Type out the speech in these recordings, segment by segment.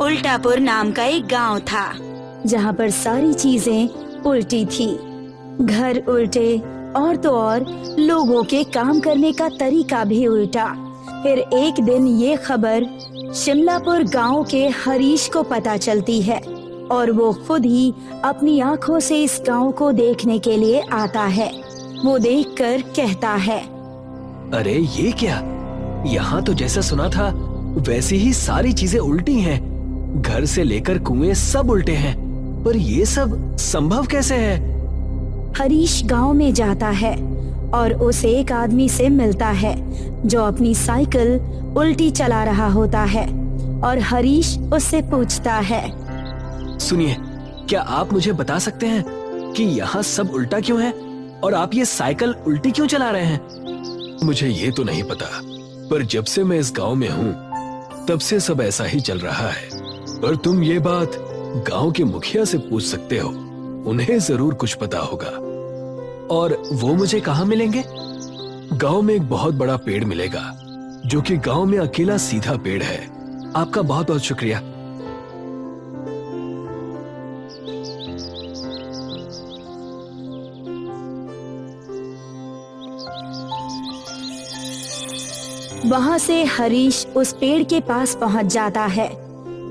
उल्टापुर नाम का एक गांव था, जहां पर सारी चीजें उल्टी थी। घर उल्टे और तो और लोगों के काम करने का तरीका भी उल्टा। फिर एक दिन ये खबर शिमलापुर गांव के हरीश को पता चलती है और वो खुद ही अपनी आंखों से इस गांव को देखने के लिए आता है। वो देखकर कहता है, अरे ये क्या, यहाँ तो जैसा सुना था वैसी ही सारी चीजें उल्टी हैं। घर से लेकर कुएं सब उल्टे हैं, पर ये सब संभव कैसे है? हरीश गांव में जाता है और उस एक आदमी से मिलता है जो अपनी साइकिल उल्टी चला रहा होता है और हरीश उससे पूछता है, सुनिए, क्या आप मुझे बता सकते हैं कि यहाँ सब उल्टा क्यों है और आप ये साइकिल उल्टी क्यों चला रहे हैं? मुझे ये तो नहीं पता, पर जब से मैं इस गांव में हूँ तब से सब ऐसा ही चल रहा है। पर तुम ये बात गांव के मुखिया से पूछ सकते हो, उन्हें जरूर कुछ पता होगा। और वो मुझे कहाँ मिलेंगे? गांव में एक बहुत बड़ा पेड़ मिलेगा, जो कि गांव में अकेला सीधा पेड़ है। आपका बहुत बहुत शुक्रिया। वहां से हरीश उस पेड़ के पास पहुंच जाता है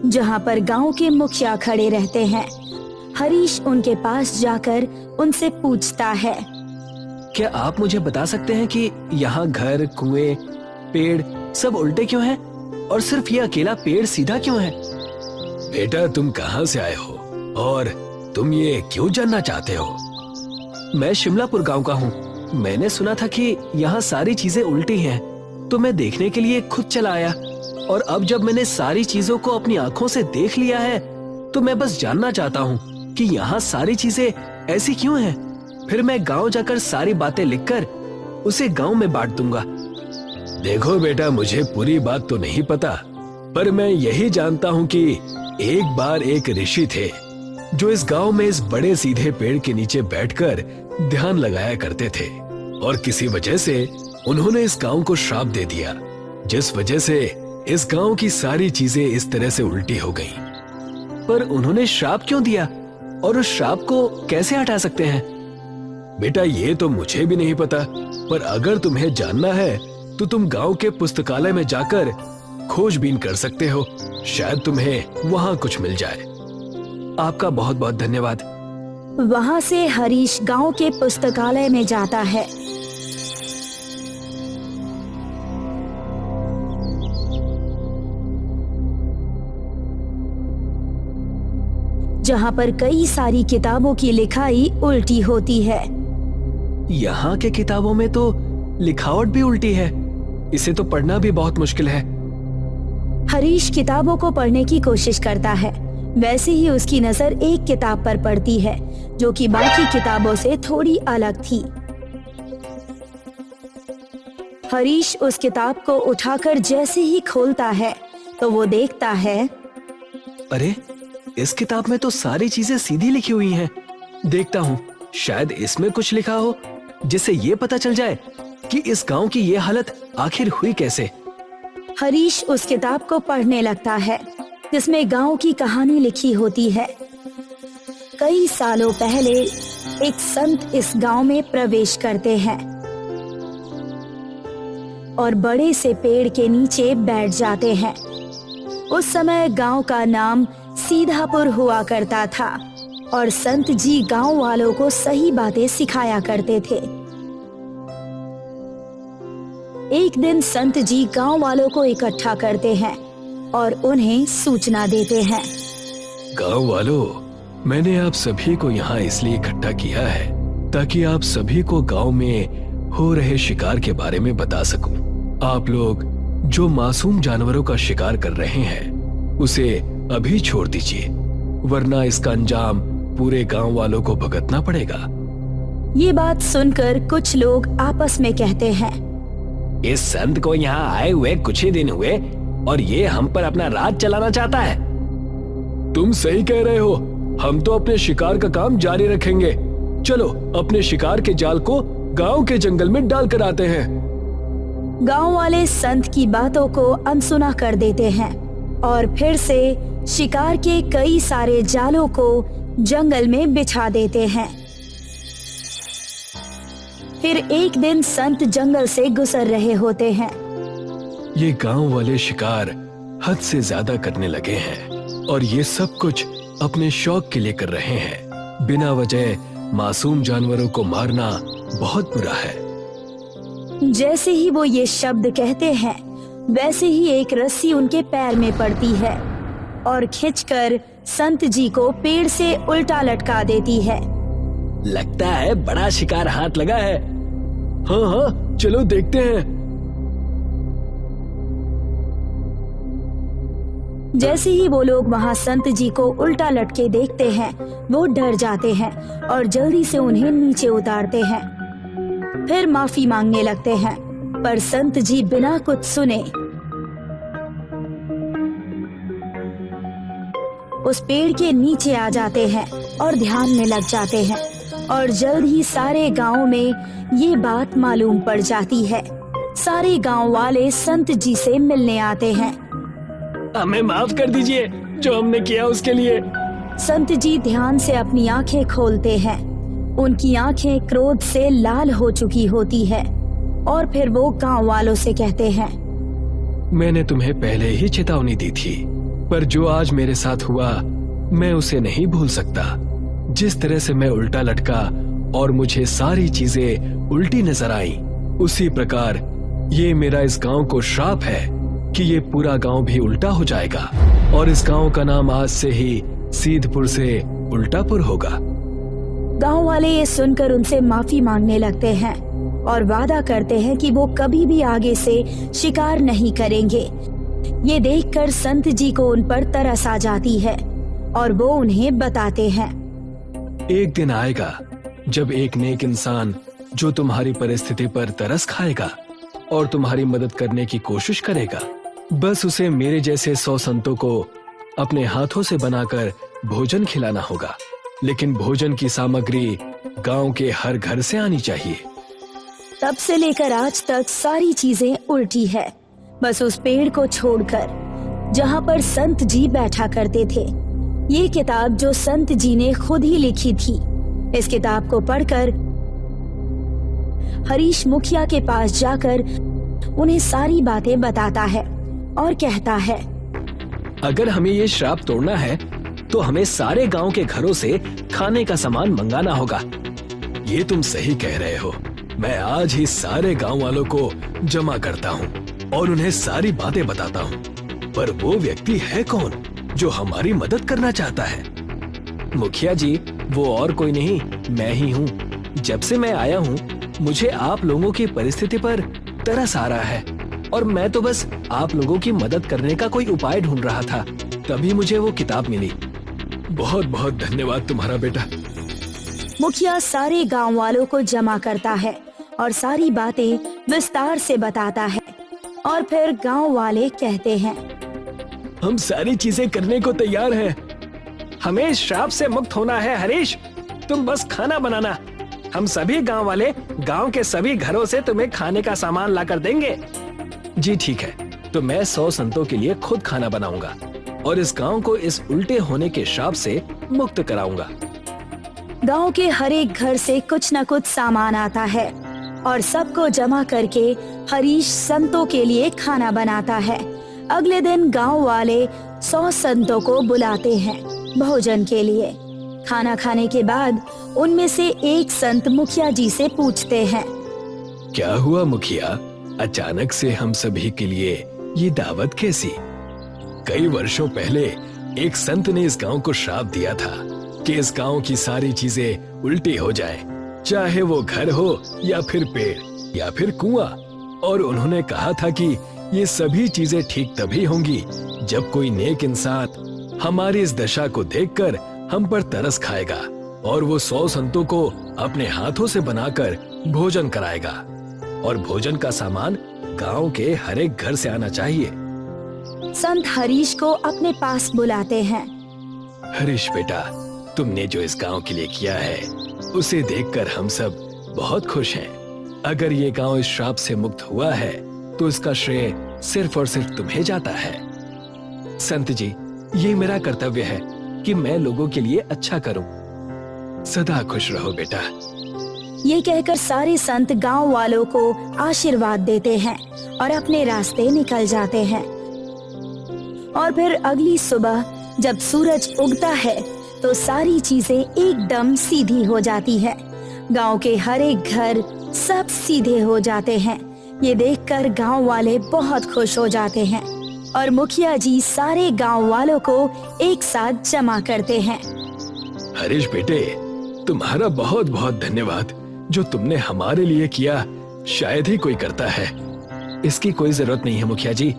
जहां पर गांव के मुखिया खड़े रहते हैं। हरीश उनके पास जाकर उनसे पूछता है, क्या आप मुझे बता सकते हैं कि यहाँ घर, कुएं, पेड़ सब उल्टे क्यों हैं और सिर्फ ये अकेला पेड़ सीधा क्यों है? बेटा, तुम कहाँ से आए हो और तुम ये क्यों जानना चाहते हो? मैं शिमलापुर गांव का हूँ। मैंने सुना था कि यहाँ सारी चीजें उल्टी हैं, तो मैं देखने के लिए खुद चला आया। और अब जब मैंने सारी चीजों को अपनी आंखों से देख लिया है, तो मैं बस जानना चाहता हूँ कि यहाँ सारी चीजें ऐसी क्यों हैं। फिर मैं गांव जाकर सारी बातें लिखकर उसे गांव में बांट दूंगा। देखो बेटा, मुझे पूरी बात तो नहीं पता, पर मैं यही जानता हूँ कि एक बार एक ऋषि थे जो इस गांव में इस बड़े सीधे पेड़ के नीचे बैठकर ध्यान लगाया करते थे, और किसी वजह से उन्होंने इस गांव को श्राप दे दिया, जिस वजह से इस गांव की सारी चीजें इस तरह से उल्टी हो गईं। पर उन्होंने श्राप क्यों दिया और उस श्राप को कैसे हटा सकते हैं? बेटा, ये तो मुझे भी नहीं पता, पर अगर तुम्हें जानना है तो तुम गांव के पुस्तकालय में जाकर खोजबीन कर सकते हो। शायद तुम्हें वहां कुछ मिल जाए। आपका बहुत बहुत धन्यवाद। वहां से हरीश गांव के पुस्तकालय में जाता है। जहां पर कई सारी किताबों की लिखाई उल्टी होती है। यहाँ के किताबों में तो लिखावट भी उल्टी है, इसे तो पढ़ना भी बहुत मुश्किल है। हरीश किताबों को पढ़ने की कोशिश करता है। वैसे ही उसकी नजर एक किताब पर पड़ती है जो कि बाकी किताबों से थोड़ी अलग थी। हरीश उस किताब को उठाकर जैसे ही खोलता है तो वो देखता है, अरे, इस किताब में तो सारी चीजें सीधी लिखी हुई हैं। देखता हूँ, शायद इसमें कुछ लिखा हो जिससे ये पता चल जाए कि इस गांव की ये हालत आखिर हुई कैसे। हरीश उस किताब को पढ़ने लगता है जिसमें गांव की कहानी लिखी होती है। कई सालों पहले एक संत इस गांव में प्रवेश करते हैं और बड़े से पेड़ के नीचे बैठ जाते हैं। उस समय गांव का नाम सीधापुर हुआ करता था और संत जी गांव वालों को सही बातें सिखाया करते थे। एक दिन संत जी गांव वालों को इकट्ठा करते हैं और उन्हें सूचना देते हैं। गांव वालों, मैंने आप सभी को यहाँ इसलिए इकट्ठा किया है ताकि आप सभी को गांव में हो रहे शिकार के बारे में बता सकूं। आप लोग जो मासूम जानवरों का शिकार कर रहे हैं उसे अभी छोड़ दीजिए, वरना इसका अंजाम पूरे गांव वालों को भुगतना पड़ेगा। ये बात सुनकर कुछ लोग आपस में कहते हैं, इस संत को यहाँ आए हुए कुछ ही दिन हुए और ये हम पर अपना राज चलाना चाहता है। तुम सही कह रहे हो, हम तो अपने शिकार का काम जारी रखेंगे। चलो अपने शिकार के जाल को गांव के जंगल में डाल कर आते हैं। गांव वाले संत की बातों को अनसुना कर देते हैं और फिर से शिकार के कई सारे जालों को जंगल में बिछा देते हैं। फिर एक दिन संत जंगल से गुजर रहे होते हैं। ये गांव वाले शिकार हद से ज्यादा करने लगे हैं और ये सब कुछ अपने शौक के लिए कर रहे हैं। बिना वजह मासूम जानवरों को मारना बहुत बुरा है। जैसे ही वो ये शब्द कहते हैं, वैसे ही एक रस्सी उनके पैर में पड़ती है और खींचकर संत जी को पेड़ से उल्टा लटका देती है। लगता है बड़ा शिकार हाथ लगा है। हाँ हाँ, चलो देखते हैं। जैसे ही वो लोग वहाँ संत जी को उल्टा लटके देखते हैं, वो डर जाते हैं और जल्दी से उन्हें नीचे उतारते हैं। फिर माफी मांगने लगते हैं, पर संत जी बिना कुछ सुने उस पेड़ के नीचे आ जाते हैं और ध्यान में लग जाते हैं और जल्द ही सारे गांव में ये बात मालूम पड़ जाती है। सारे गांव वाले संत जी से मिलने आते हैं। हमें माफ कर दीजिए जो हमने किया उसके लिए। संत जी ध्यान से अपनी आंखें खोलते हैं। उनकी आंखें क्रोध से लाल हो चुकी होती है और फिर वो गांव वालों से कहते हैं, मैंने तुम्हें पहले ही चेतावनी दी थी, पर जो आज मेरे साथ हुआ मैं उसे नहीं भूल सकता। जिस तरह से मैं उल्टा लटका और मुझे सारी चीजें उल्टी नजर आई, उसी प्रकार ये मेरा इस गांव को श्राप है कि ये पूरा गांव भी उल्टा हो जाएगा और इस गांव का नाम आज से ही सीधपुर से उल्टापुर होगा। गांव वाले ये सुनकर उनसे माफी मांगने लगते हैं और वादा करते हैं कि वो कभी भी आगे से शिकार नहीं करेंगे। ये देखकर संत जी को उन पर तरस आ जाती है और वो उन्हें बताते हैं, एक दिन आएगा जब एक नेक इंसान जो तुम्हारी परिस्थिति पर तरस खाएगा और तुम्हारी मदद करने की कोशिश करेगा। बस उसे मेरे जैसे 100 संतों को अपने हाथों से बनाकर भोजन खिलाना होगा, लेकिन भोजन की सामग्री गांव के हर घर से आनी चाहिए। तब से लेकर आज तक सारी चीजें उल्टी है, बस उस पेड़ को छोड़कर जहाँ पर संत जी बैठा करते थे। ये किताब जो संत जी ने खुद ही लिखी थी, इस किताब को पढ़कर हरीश मुखिया के पास जाकर उन्हें सारी बातें बताता है और कहता है, अगर हमें ये श्राप तोड़ना है तो हमें सारे गांव के घरों से खाने का सामान मंगाना होगा। ये तुम सही कह रहे हो। मैं आज ही सारे गांव वालों को जमा करता हूँ और उन्हें सारी बातें बताता हूँ। पर वो व्यक्ति है कौन जो हमारी मदद करना चाहता है? मुखिया जी, वो और कोई नहीं, मैं ही हूँ। जब से मैं आया हूँ मुझे आप लोगों की परिस्थिति पर तरस आ रहा है और मैं तो बस आप लोगों की मदद करने का कोई उपाय ढूंढ रहा था, तभी मुझे वो किताब मिली। बहुत बहुत धन्यवाद तुम्हारा बेटा। मुखिया सारे गांव वालों को जमा करता है और सारी बातें विस्तार से बताता है और फिर गांव वाले कहते हैं, हम सारी चीजें करने को तैयार हैं। हमें इस श्राप से मुक्त होना है हरीश, तुम बस खाना बनाना। हम सभी गांव वाले गांव के सभी घरों से तुम्हें खाने का सामान ला कर देंगे। जी ठीक है, तो मैं 100 संतों के लिए खुद खाना बनाऊंगा और इस गांव को इस उल्टे होने के श्राप से मुक्त कराऊंगा। गांव के हर एक घर से कुछ न कुछ सामान आता है और सबको जमा करके हरीश संतों के लिए खाना बनाता है। अगले दिन गांव वाले 100 संतों को बुलाते हैं भोजन के लिए। खाना खाने के बाद उनमें से एक संत मुखिया जी से पूछते हैं, क्या हुआ मुखिया, अचानक से हम सभी के लिए ये दावत कैसी? कई वर्षों पहले एक संत ने इस गांव को श्राप दिया था कि इस गांव की सारी चीजें उल्टी हो जाएं, चाहे वो घर हो या फिर पेड़ या फिर कुआं। और उन्होंने कहा था कि ये सभी चीजें ठीक तभी होंगी जब कोई नेक इंसान हमारी इस दशा को देखकर हम पर तरस खाएगा और वो 100 संतों को अपने हाथों से बनाकर भोजन कराएगा और भोजन का सामान गांव के हर एक घर से आना चाहिए। संत हरीश को अपने पास बुलाते हैं। हरीश बेटा, तुमने जो इस गांव के लिए किया है उसे देखकर हम सब बहुत खुश हैं। अगर ये गांव इस श्राप से मुक्त हुआ है तो इसका श्रेय सिर्फ और सिर्फ तुम्हें जाता है। संत जी, ये मेरा कर्तव्य है कि मैं लोगों के लिए अच्छा करूं। सदा खुश रहो बेटा। ये कहकर सारे संत गांव वालों को आशीर्वाद देते हैं और अपने रास्ते निकल जाते हैं। और फिर अगली सुबह जब सूरज उगता है तो सारी चीजें एकदम सीधी हो जाती है। गांव के हर एक घर सब सीधे हो जाते हैं। ये देखकर गांव वाले बहुत खुश हो जाते हैं और मुखिया जी सारे गांव वालों को एक साथ जमा करते हैं। हरीश बेटे, तुम्हारा बहुत बहुत धन्यवाद। जो तुमने हमारे लिए किया शायद ही कोई करता है। इसकी कोई जरूरत नहीं है मुखिया जी।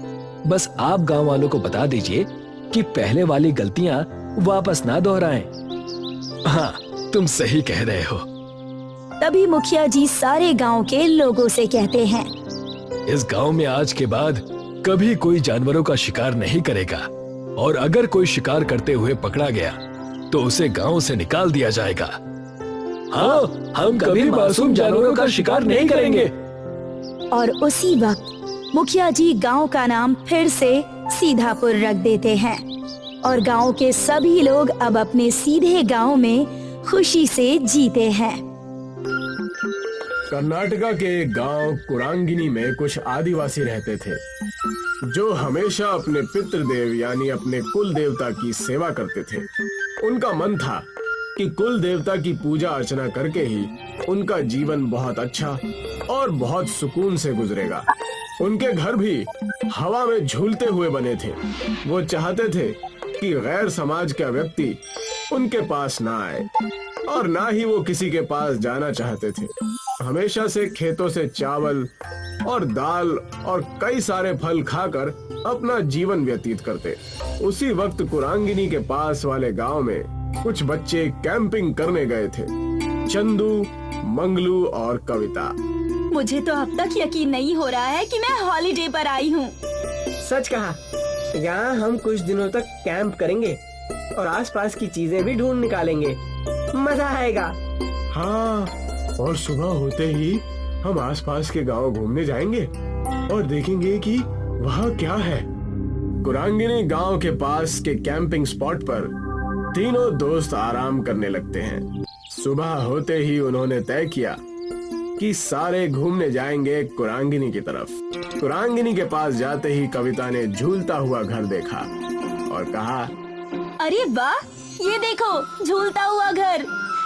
बस आप गांव वालों को बता दीजिए कि पहले वाली गलतियां वापस ना दोहराएं। हाँ, तुम सही कह रहे हो। तभी मुखिया जी सारे गांव के लोगों से कहते हैं, इस गांव में आज के बाद कभी कोई जानवरों का शिकार नहीं करेगा और अगर कोई शिकार करते हुए पकड़ा गया तो उसे गांव से निकाल दिया जाएगा। हाँ, हम कभी मासूम जानवरों का शिकार नहीं करेंगे। और उसी वक्त मुखिया जी गांव का नाम फिर से सीधापुर रख देते हैं और गांव के सभी लोग अब अपने सीधे गांव में खुशी से जीते हैं। कर्नाटका के एक गांव कुरांगिनी में कुछ आदिवासी रहते थे जो हमेशा अपने पितृदेव यानी अपने कुल देवता की सेवा करते थे। उनका मन था कि कुल देवता की पूजा अर्चना करके ही उनका जीवन बहुत अच्छा और बहुत सुकून से गुजरेगा। उनके घर भी हवा में झूलते हुए बने थे। वो चाहते थे कि गैर समाज का व्यक्ति उनके पास ना आए और ना ही वो किसी के पास जाना चाहते थे। हमेशा से खेतों से चावल और दाल और कई सारे फल खाकर अपना जीवन व्यतीत करते। उसी वक्त कुरांगिनी के पास वाले गांव में कुछ बच्चे कैंपिंग करने गए थे। चंदू, मंगलू और कविता। मुझे तो अब तक यकीन नहीं हो रहा है कि मैं हॉलिडे पर आई हूँ। सच कहा। यहाँ हम कुछ दिनों तक कैंप करेंगे और आसपास की चीजें भी ढूंढ निकालेंगे। मजा आएगा। हाँ, और सुबह होते ही हम आसपास के गांव घूमने जाएंगे और देखेंगे कि वहाँ क्या है। कुरांगिनी गांव के पास के कैंपिंग स्पॉट पर तीनों दोस्त आराम करने लगते हैं। सुबह होते ही उन्होंने तय किया कि सारे घूमने जाएंगे कुरांगिनी की तरफ। कुरांगिनी के पास जाते ही कविता ने झूलता हुआ घर देखा और कहा, अरे वाह, ये देखो झूलता हुआ घर।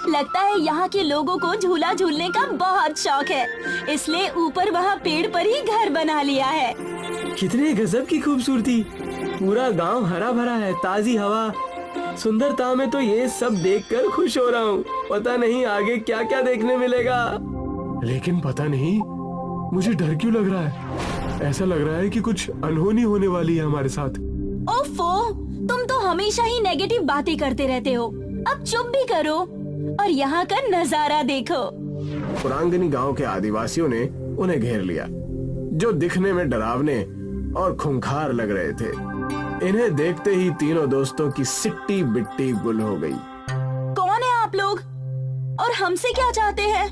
लगता है यहाँ के लोगों को झूला झूलने का बहुत शौक है, इसलिए ऊपर वहाँ पेड़ पर ही घर बना लिया है। कितने गजब की खूबसूरती। पूरा गांव हरा भरा है, ताजी हवा, सुंदरता में तो ये सब देखकर खुश हो रहा हूँ। पता नहीं आगे क्या क्या देखने मिलेगा। लेकिन पता नहीं मुझे डर क्यों लग रहा है। ऐसा लग रहा है कि कुछ अनहोनी होने वाली है हमारे साथ। ओफो, तुम तो हमेशा ही नेगेटिव बातें करते रहते हो। अब चुप भी करो और यहाँ का नजारा देखो। कुरांगिनी गांव के आदिवासियों ने उन्हें घेर लिया, जो दिखने में डरावने और खूंखार लग रहे थे। इन्हें देखते ही तीनों दोस्तों की सिट्टी बिट्टी गुल हो गई। कौन है आप लोग और हमसे क्या चाहते हैं?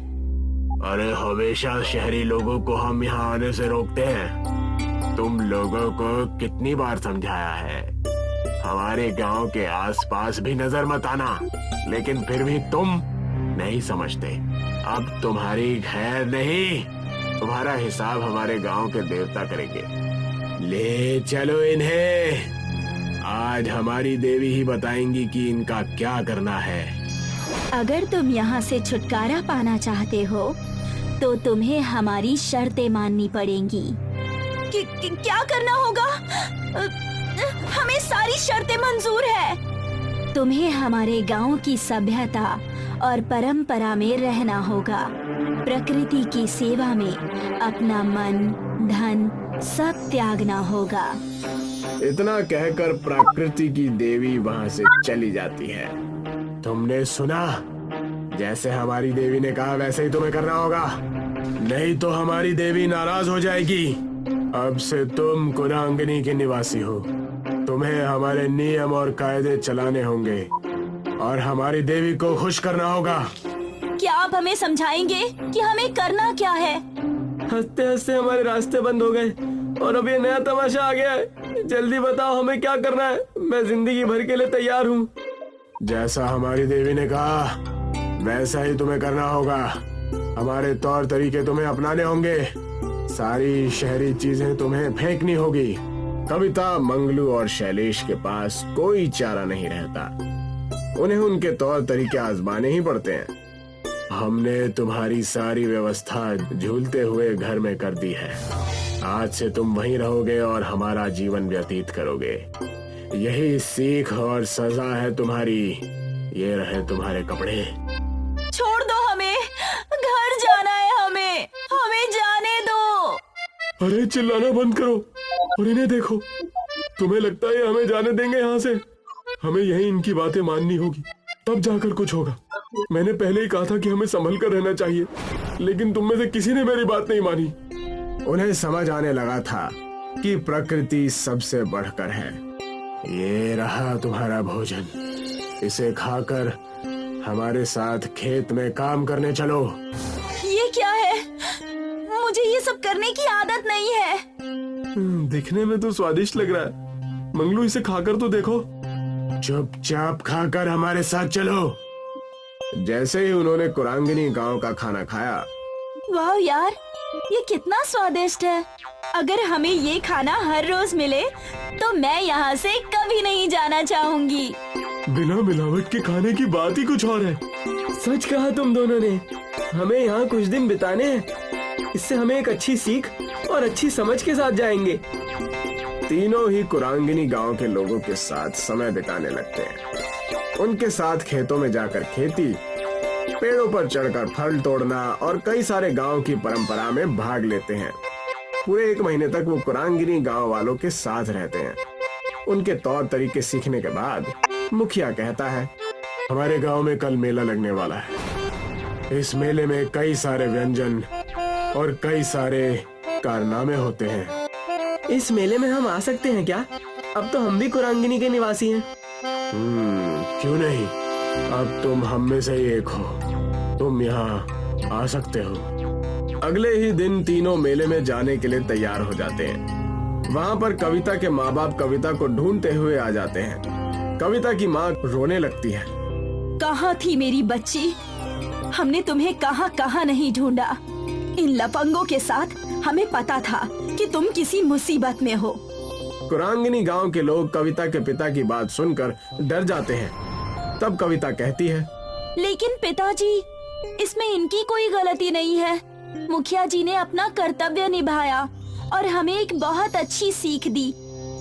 अरे, हमेशा शहरी लोगों को हम यहाँ आने से रोकते हैं। तुम लोगों को कितनी बार समझाया है, हमारे गांव के आसपास भी नजर मत आना, लेकिन फिर भी तुम नहीं समझते। अब तुम्हारी खैर नहीं, तुम्हारा हिसाब हमारे गांव के देवता करेंगे। ले चलो इन्हें, आज हमारी देवी ही बताएंगी कि इनका क्या करना है। अगर तुम यहाँ से छुटकारा पाना चाहते हो तो तुम्हें हमारी शर्तें माननी पड़ेंगी। क्या करना होगा? हमें सारी शर्तें मंजूर है। तुम्हें हमारे गांव की सभ्यता और परंपरा में रहना होगा। प्रकृति की सेवा में अपना मन, धन सब त्यागना होगा। इतना कहकर प्रकृति की देवी वहाँ से चली जाती है। तुमने सुना, जैसे हमारी देवी ने कहा वैसे ही तुम्हें करना होगा, नहीं तो हमारी देवी नाराज हो जाएगी। अब से तुम कुरांगिनी के निवासी हो, तुम्हें हमारे नियम और कायदे चलाने होंगे और हमारी देवी को खुश करना होगा। क्या आप हमें समझाएंगे कि हमें करना क्या है? हंसते हंसते हमारे रास्ते बंद हो गए और अब ये नया तमाशा आ गया है। जल्दी बताओ हमें क्या करना है। मैं जिंदगी भर के लिए तैयार हूँ। जैसा हमारी देवी ने कहा वैसा ही तुम्हें करना होगा। हमारे तौर तरीके तुम्हें अपनाने होंगे। सारी शहरी चीजें तुम्हें फेंकनी होगी। कविता, मंगलू और शैलेश के पास कोई चारा नहीं रहता। उन्हें उनके तौर तरीके आजमाने ही पड़ते हैं। हमने तुम्हारी सारी व्यवस्था झूलते हुए घर में कर दी है। आज से तुम वहीं रहोगे और हमारा जीवन व्यतीत करोगे। यही सीख और सजा है तुम्हारी। ये रहे तुम्हारे कपड़े। छोड़ दो हमें, घर जाना है हमें, हमें जाने दो। अरे चिल्लाना बंद करो और इन्हें देखो। तुम्हें लगता है हमें जाने देंगे यहाँ से? हमें यही इनकी बातें माननी होगी, तब जाकर कुछ होगा। मैंने पहले ही कहा था कि हमें संभल कर रहना चाहिए, लेकिन तुम में से किसी ने मेरी बात नहीं मानी। उन्हें समझ आने लगा था कि प्रकृति सबसे बढ़कर है। ये रहा तुम्हारा भोजन। इसे खाकर हमारे साथ खेत में काम करने चलो। ये क्या है? मुझे ये सब करने की आदत नहीं है। दिखने में तो स्वादिष्ट लग रहा है। मंगलू, इसे खाकर तो देखो। चुपचाप खाकर हमारे साथ चलो। जैसे ही उन्होंने कुरांगिनी गांव का खाना खाया, वाह यार, ये कितना स्वादिष्ट है। अगर हमें ये खाना हर रोज मिले तो मैं यहाँ से कभी नहीं जाना चाहूंगी। बिना मिलावट के खाने की बात ही कुछ और है। सच कहा तुम दोनों ने। हमें यहाँ कुछ दिन बिताने हैं। इससे हमें एक अच्छी सीख और अच्छी समझ के साथ जाएंगे। तीनों ही कुरांगिनी गांव के लोगों के साथ समय बिताने लगते हैं। उनके साथ खेतों में जाकर खेती, पेड़ों पर चढ़कर फल तोड़ना और कई सारे गांव की परंपरा में भाग लेते हैं। पूरे 1 महीने तक वो कुरांगिनी गांव वालों के साथ रहते हैं। उनके तौर तरीके सीखने के बाद मुखिया कहता है, हमारे गांव में कल मेला लगने वाला है। इस मेले में कई सारे व्यंजन और कई सारे कारनामे होते हैं। इस मेले में हम आ सकते हैं क्या? अब तो हम भी कुरांगिनी के निवासी हैं। क्यों नहीं? अब तुम हम में से ही एक हो। तुम यहाँ आ सकते हो। अगले ही दिन तीनों मेले में जाने के लिए तैयार हो जाते हैं। वहाँ पर कविता के माँ बाप कविता को ढूंढते हुए आ जाते हैं। कविता की माँ रोने लगती है। कहाँ थी मेरी बच्ची? हमने तुम्हें कहाँ कहाँ नहीं ढूंढा। इन लफंगों के साथ हमें पता था कि तुम किसी मुसीबत में हो। कुरांगिनी गांव के लोग कविता के पिता की बात सुनकर डर जाते हैं। तब कविता कहती है, लेकिन पिताजी, इसमें इनकी कोई गलती नहीं है। मुखिया जी ने अपना कर्तव्य निभाया और हमें एक बहुत अच्छी सीख दी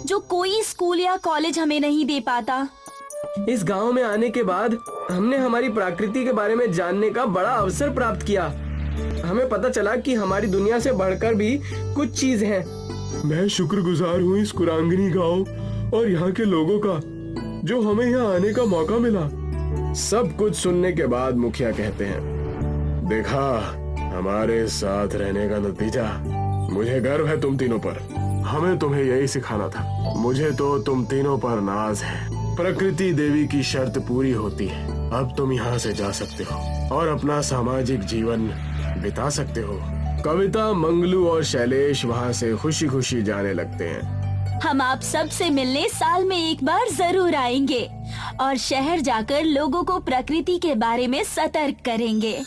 जो कोई स्कूल या कॉलेज हमें नहीं दे पाता। इस गांव में आने के बाद हमने हमारी प्रकृति के बारे में जानने का बड़ा अवसर प्राप्त किया। हमें पता चला कि हमारी दुनिया से बढ़कर भी कुछ चीज है। मैं शुक्रगुजार हूँ इस कुरांगिनी गांव और यहाँ के लोगों का जो हमें यहाँ आने का मौका मिला। सब कुछ सुनने के बाद मुखिया कहते हैं, देखा हमारे साथ रहने का नतीजा। मुझे गर्व है तुम तीनों पर। हमें तुम्हें यही सिखाना था। मुझे तो तुम तीनों पर नाज है। प्रकृति देवी की शर्त पूरी होती है। अब तुम यहाँ से जा सकते हो और अपना सामाजिक जीवन बिता सकते हो। कविता, मंगलू और शैलेश वहाँ से खुशी खुशी जाने लगते हैं। हम आप सब से मिलने साल में एक बार जरूर आएंगे और शहर जाकर लोगों को प्रकृति के बारे में सतर्क करेंगे।